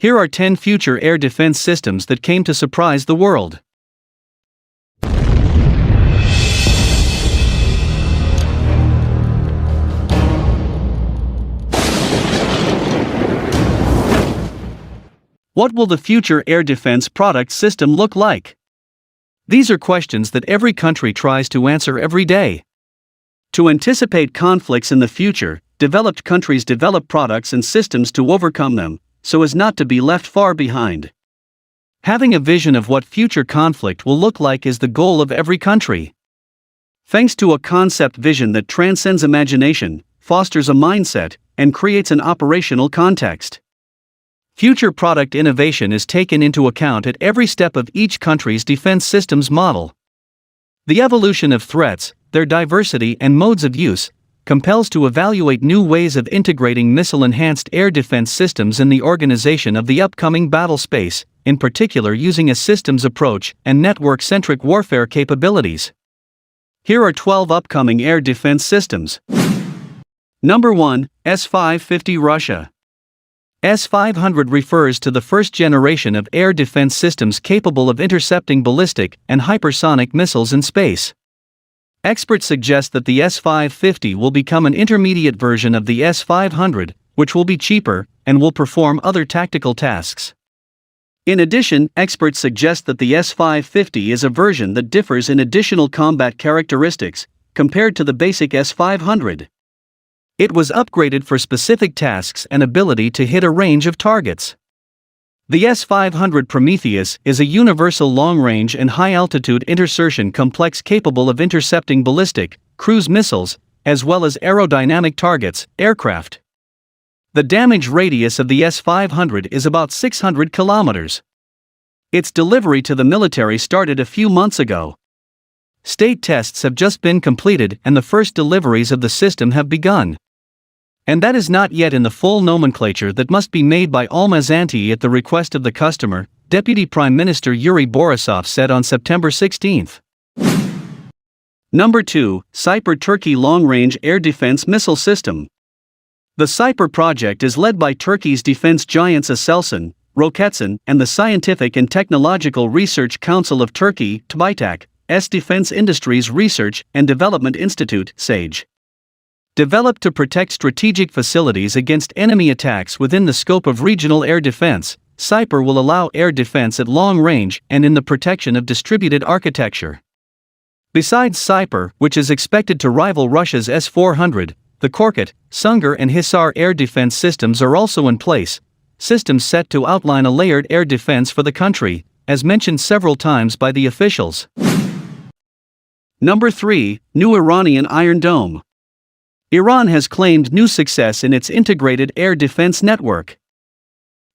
Here are 10 future air defense systems that came to surprise the world. What will the future air defense product system look like? These are questions that every country tries to answer every day. To anticipate conflicts in the future, developed countries develop products and systems to overcome them, so as not to be left far behind. Having a vision of what future conflict will look like is the goal of every country. Thanks to a concept vision that transcends imagination, fosters a mindset, and creates an operational context. Future product innovation is taken into account at every step of each country's defense systems model. The evolution of threats, their diversity and modes of use, compels to evaluate new ways of integrating missile-enhanced air defense systems in the organization of the upcoming battle space, in particular using a systems approach and network-centric warfare capabilities. Here are 12 upcoming air defense systems. Number 1, S-550 Russia. S-500 refers to the first generation of air defense systems capable of intercepting ballistic and hypersonic missiles in space. Experts suggest that the S-550 will become an intermediate version of the S-500, which will be cheaper and will perform other tactical tasks. In addition, experts suggest that the S-550 is a version that differs in additional combat characteristics compared to the basic S-500. It was upgraded for specific tasks and ability to hit a range of targets. The S-500 Prometheus is a universal long-range and high-altitude intersertion complex capable of intercepting ballistic, cruise missiles, as well as aerodynamic targets, aircraft. The damage radius of the S-500 is about 600 kilometers. Its delivery to the military started a few months ago. State tests have just been completed and the first deliveries of the system have begun. And that is not yet in the full nomenclature that must be made by Almazy at the request of the customer, Deputy Prime Minister Yuri Borisov said on September 16. Number 2, Cyper Turkey Long-Range Air Defense Missile System. The Cyper project is led by Turkey's defense giants Aselsan, Roketsan, and the Scientific and Technological Research Council of Turkey, TÜBİTAK's Defense Industries Research and Development Institute, SAGE. Developed to protect strategic facilities against enemy attacks within the scope of regional air defense, Cyper will allow air defense at long range and in the protection of distributed architecture. Besides Cyper, which is expected to rival Russia's S-400, the Korkut, Sungur and Hisar air defense systems are also in place, systems set to outline a layered air defense for the country, as mentioned several times by the officials. Number 3, New Iranian Iron Dome. Iran has claimed new success in its integrated air defense network.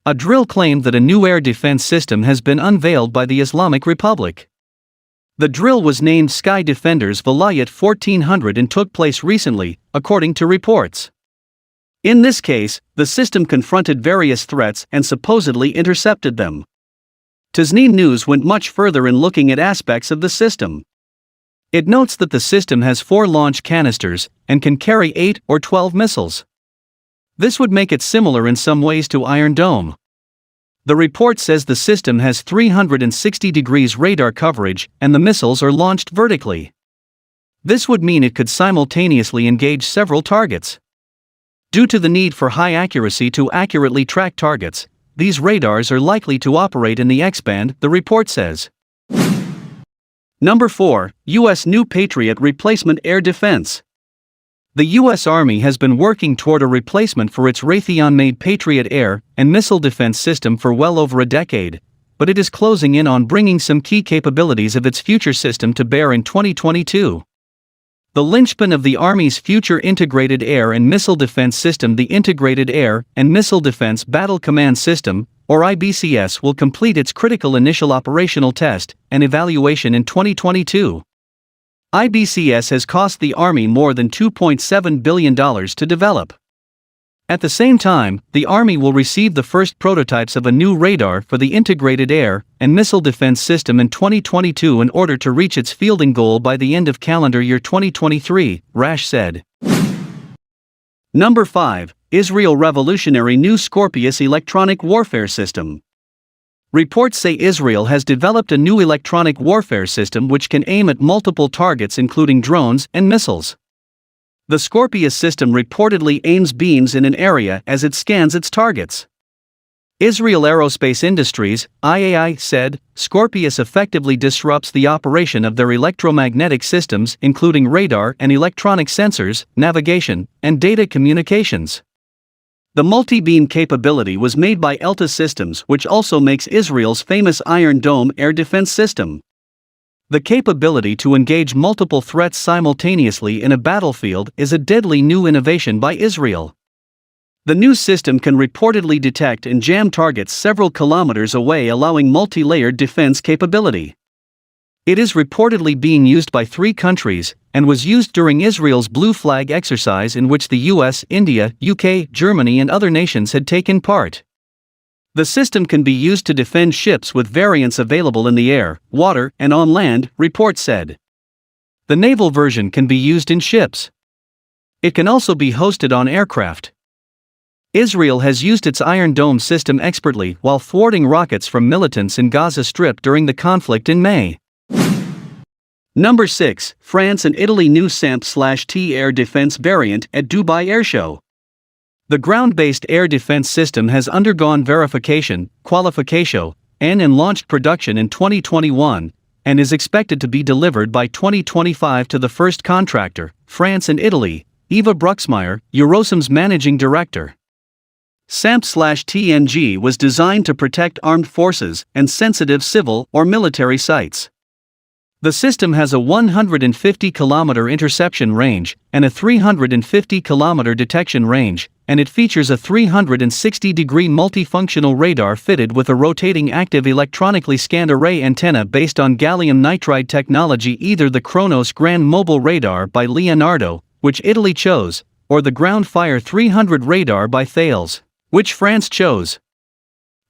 A drill claimed that a new air defense system has been unveiled by the Islamic Republic. The drill was named Sky Defenders Velayat 1400 and took place recently, according to reports. In this case, the system confronted various threats and supposedly intercepted them. Tasnim News went much further in looking at aspects of the system. It notes that the system has 4 launch canisters and can carry 8 or 12 missiles. This would make it similar in some ways to Iron Dome. The report says the system has 360 degrees radar coverage and the missiles are launched vertically. This would mean it could simultaneously engage several targets. Due to the need for high accuracy to accurately track targets, these radars are likely to operate in the X-band, the report says. Number 4, U.S. New Patriot Replacement Air Defense. The U.S. Army has been working toward a replacement for its Raytheon-made Patriot air and missile defense system for well over a decade, but it is closing in on bringing some key capabilities of its future system to bear in 2022. The linchpin of the Army's future integrated air and missile defense system, the Integrated Air and Missile Defense Battle Command System, or IBCS, will complete its critical initial operational test and evaluation in 2022. IBCS has cost the Army more than $2.7 billion to develop. At the same time, the Army will receive the first prototypes of a new radar for the Integrated Air and Missile Defense System in 2022 in order to reach its fielding goal by the end of calendar year 2023, Rash said. Number 5. Israel Revolutionary New Scorpius Electronic Warfare System. Reports say Israel has developed a new electronic warfare system which can aim at multiple targets including drones and missiles. The Scorpius system reportedly aims beams in an area as it scans its targets. Israel Aerospace Industries, IAI, said, Scorpius effectively disrupts the operation of their electromagnetic systems including radar and electronic sensors, navigation, and data communications. The multi-beam capability was made by Elta Systems, which also makes Israel's famous Iron Dome air defense system. The capability to engage multiple threats simultaneously in a battlefield is a deadly new innovation by Israel. The new system can reportedly detect and jam targets several kilometers away, allowing multi-layered defense capability. It is reportedly being used by 3 countries, and was used during Israel's Blue Flag exercise in which the US, India, UK, Germany and other nations had taken part. The system can be used to defend ships with variants available in the air, water, and on land, reports said. The naval version can be used in ships. It can also be hosted on aircraft. Israel has used its Iron Dome system expertly while thwarting rockets from militants in Gaza Strip during the conflict in May. Number 6. France and Italy new SAMP/T air defense variant at Dubai Airshow. The ground-based air defense system has undergone verification, qualification, and launched production in 2021, and is expected to be delivered by 2025 to the first contractor, France and Italy, Eva Bruxmeyer, Eurosum's managing director. SAMP/TNG was designed to protect armed forces and sensitive civil or military sites. The system has a 150-kilometer interception range and a 350-kilometer detection range, and it features a 360-degree multifunctional radar fitted with a rotating active electronically scanned array antenna based on gallium nitride technology, either the Kronos Grand Mobile Radar by Leonardo, which Italy chose, or the Groundfire 300 radar by Thales, which France chose.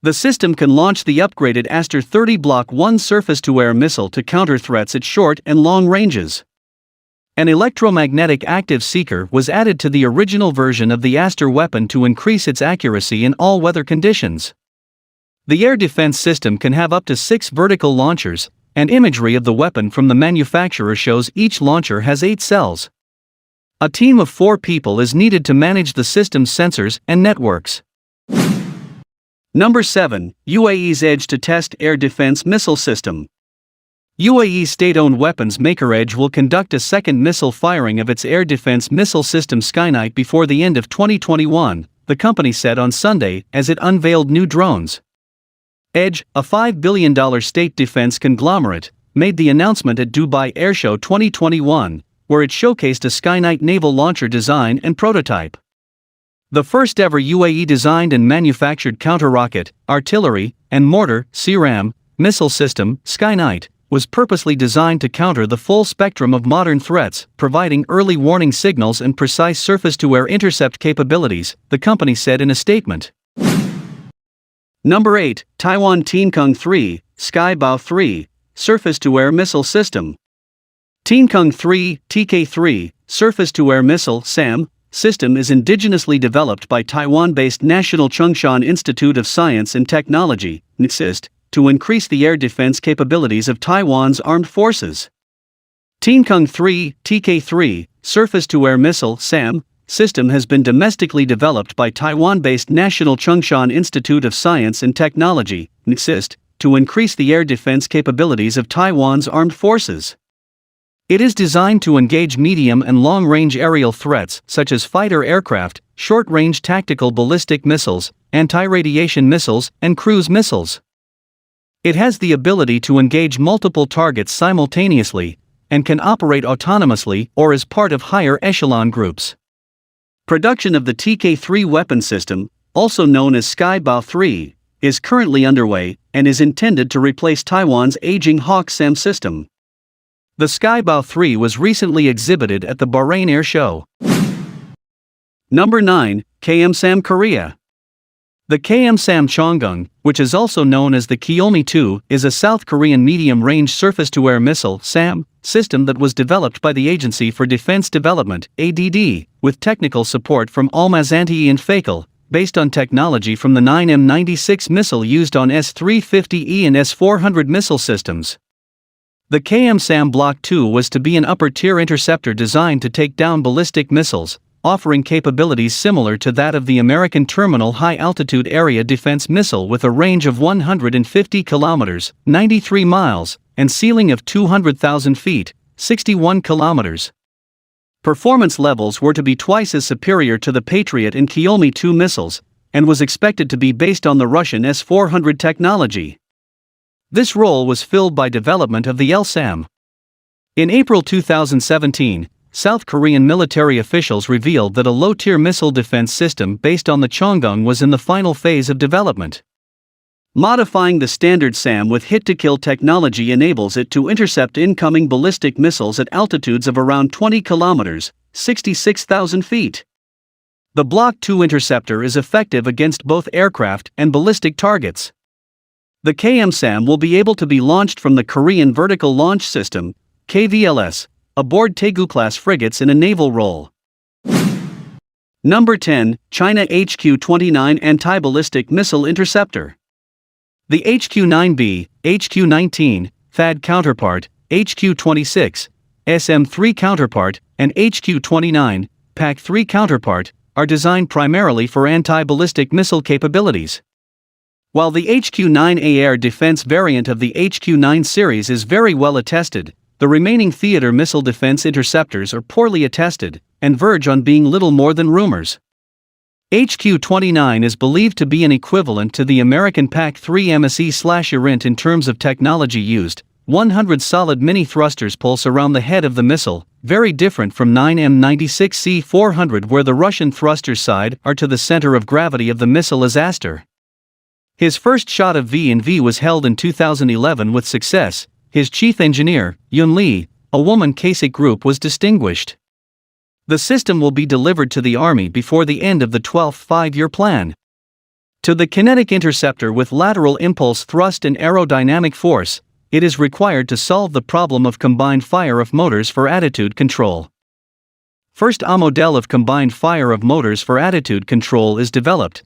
The system can launch the upgraded Aster 30 Block 1 surface-to-air missile to counter threats at short and long ranges. An electromagnetic active seeker was added to the original version of the Aster weapon to increase its accuracy in all weather conditions. The air defense system can have up to 6 vertical launchers, and imagery of the weapon from the manufacturer shows each launcher has 8 cells. A team of 4 people is needed to manage the system's sensors and networks. Number 7. UAE's Edge-to-Test Air Defense Missile System. UAE's state-owned weapons maker Edge will conduct a second missile firing of its air defense missile system Skynight before the end of 2021, the company said on Sunday as it unveiled new drones. Edge, a $5 billion state defense conglomerate, made the announcement at Dubai Airshow 2021, where it showcased a Skynight naval launcher design and prototype. The first-ever UAE-designed and manufactured counter-rocket, artillery, and mortar (CRAM) missile system, Skynight, was purposely designed to counter the full spectrum of modern threats, providing early warning signals and precise surface-to-air intercept capabilities, the company said in a statement. Number 8. Taiwan Tiankung 3, Skybow 3, surface-to-air missile system. Tiankung 3, TK3, surface-to-air missile (SAM) system is indigenously developed by Taiwan-based National Chung-Shan Institute of Science and Technology, NIST, to increase the air defense capabilities of Taiwan's armed forces. Tiankung 3, TK3, surface-to-air missile (SAM) system has been domestically developed by Taiwan-based National Chung-Shan Institute of Science and Technology, NIST, to increase the air defense capabilities of Taiwan's armed forces. It is designed to engage medium and long-range aerial threats such as fighter aircraft, short-range tactical ballistic missiles, anti-radiation missiles, and cruise missiles. It has the ability to engage multiple targets simultaneously, and can operate autonomously or as part of higher echelon groups. Production of the TK3 weapon system, also known as Skybow 3, is currently underway and is intended to replace Taiwan's aging Hawk SAM system. The Skybow 3 was recently exhibited at the Bahrain Air Show. Number 9. KM-SAM Korea. The KM-SAM Chongung, which is also known as the Kyeolmi-2, is a South Korean medium-range surface-to-air missile (SAM) system that was developed by the Agency for Defense Development, ADD, with technical support from Almazanti and Fakel, based on technology from the 9M96 missile used on S-350E and S-400 missile systems. The KM-SAM Block 2 was to be an upper-tier interceptor designed to take down ballistic missiles, offering capabilities similar to that of the American Terminal High-Altitude Area Defense Missile with a range of 150 kilometers, 93 miles, and ceiling of 200,000 feet, 61 kilometers. Performance levels were to be twice as superior to the Patriot and Kyolmi-2 missiles, and was expected to be based on the Russian S-400 technology. This role was filled by development of the LSAM. In April 2017, South Korean military officials revealed that a low-tier missile defense system based on the Chongung was in the final phase of development. Modifying the standard SAM with hit-to-kill technology enables it to intercept incoming ballistic missiles at altitudes of around 20 kilometers, 66,000 feet. The Block 2 interceptor is effective against both aircraft and ballistic targets. The KM-SAM will be able to be launched from the Korean Vertical Launch System, KVLS, aboard Daegu-class frigates in a naval role. Number 10, China HQ-29 Anti-Ballistic Missile Interceptor. The HQ-9B, HQ-19, THAAD counterpart, HQ-26, SM-3 counterpart, and HQ-29, PAC-3 counterpart, are designed primarily for anti-ballistic missile capabilities. While the HQ-9A air defense variant of the HQ-9 series is very well attested, the remaining theater missile defense interceptors are poorly attested, and verge on being little more than rumors. HQ-29 is believed to be an equivalent to the American PAC-3 MSE/QUYYN in terms of technology used. 100 solid mini thrusters pulse around the head of the missile, very different from 9M96C400 where the Russian thrusters side are to the center of gravity of the missile as Aster. His first shot of V&V was held in 2011 with success. His chief engineer, Yun Lee, a woman KASIC group, was distinguished. The system will be delivered to the Army before the end of the 12th five-year plan. To the kinetic interceptor with lateral impulse thrust and aerodynamic force, it is required to solve the problem of combined fire of motors for attitude control. First, a model of combined fire of motors for attitude control is developed,